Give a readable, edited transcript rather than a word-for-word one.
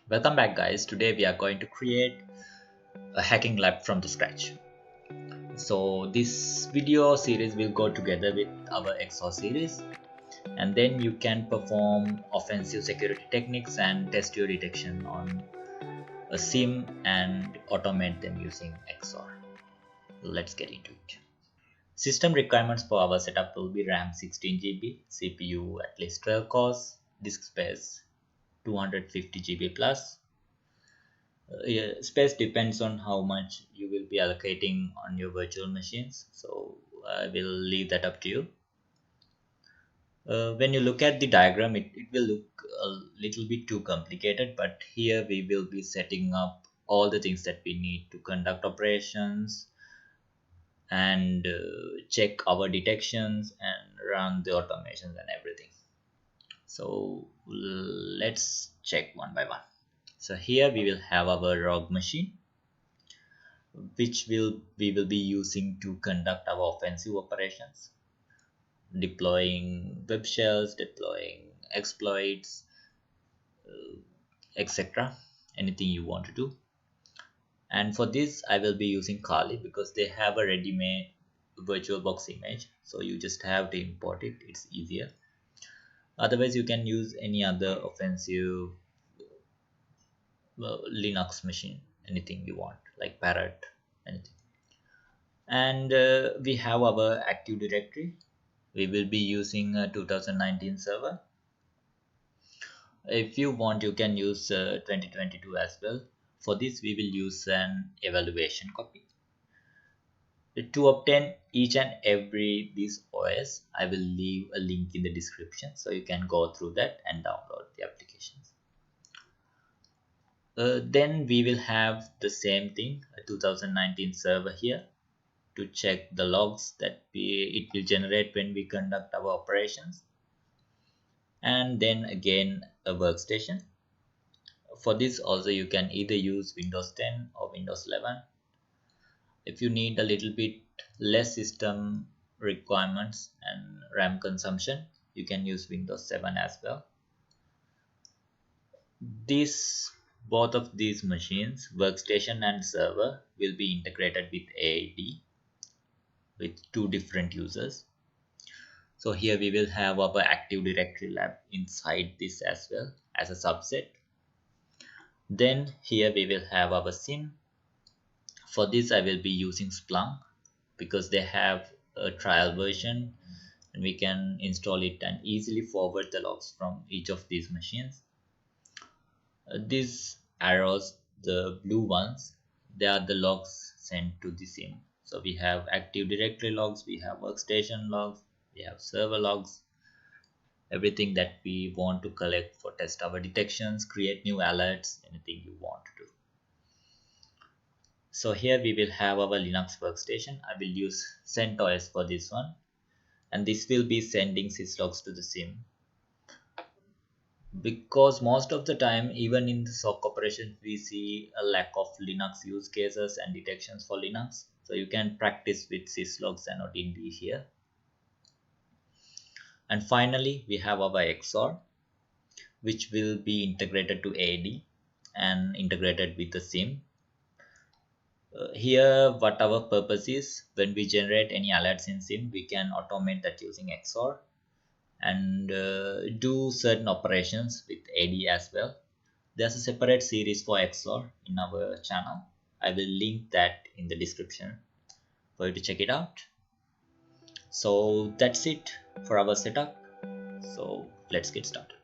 Welcome back, guys. Today we are going to create a hacking lab from the scratch. So this video series will go together with our XOR series, and then you can perform offensive security techniques and test your detection on a SIM and automate them using XOR. Let's get into it. System requirements for our setup will be RAM 16 GB, CPU at least 12 cores, disk space 250 GB plus. Yeah, space depends on how much you will be allocating on your virtual machines, so I will leave that up to you. When you look at the diagram, it will look a little bit too complicated, but here we will be setting up all the things that we need to conduct operations and check our detections and run the automations and everything. So let's check one by one. So here we will have our rogue machine, which we will be using to conduct our offensive operations, deploying web shells, deploying exploits, etc. Anything you want to do. And for this I will be using Kali because they have a ready-made VirtualBox image, so you just have to import it. It's easier. Otherwise you can use any other offensive Linux machine, anything you want, like Parrot, anything. And we have our Active Directory. We will be using a 2019 server. If you want, you can use 2022 as well. For this we will use an evaluation copy. To obtain each and every this OS, I will leave a link in the description, so you can go through that and download the applications. Then we will have the same thing, a 2019 server here, to check the logs that it will generate when we conduct our operations. And then again a workstation. For this also you can either use Windows 10 or Windows 11. If you need a little bit less system requirements and RAM consumption, you can use Windows 7 as well. Both of these machines, workstation and server, will be integrated with AAD with two different users. So here we will have our Active Directory lab inside this as well as a subset. Then here we will have our SIM. For this I will be using Splunk because they have a trial version and we can install it and easily forward the logs from each of these machines. These arrows, the blue ones, they are the logs sent to the SIM. So we have Active Directory logs, we have workstation logs, we have server logs, everything that we want to collect for test our detections, create new alerts, anything you want to do. So here we will have our Linux workstation. I will use CentOS for this one, and this will be sending syslogs to the SIM, because most of the time even in the SOC operations we see a lack of Linux use cases and detections for Linux, so you can practice with syslogs and ODD here. And finally we have our XOR, which will be integrated to AD and integrated with the SIM. Here what our purpose is, when we generate any alerts in SIM, we can automate that using XOR and do certain operations with AD as well. There's a separate series for XOR in our channel. I will link that in the description for you to check it out. So that's it for our setup. So let's get started.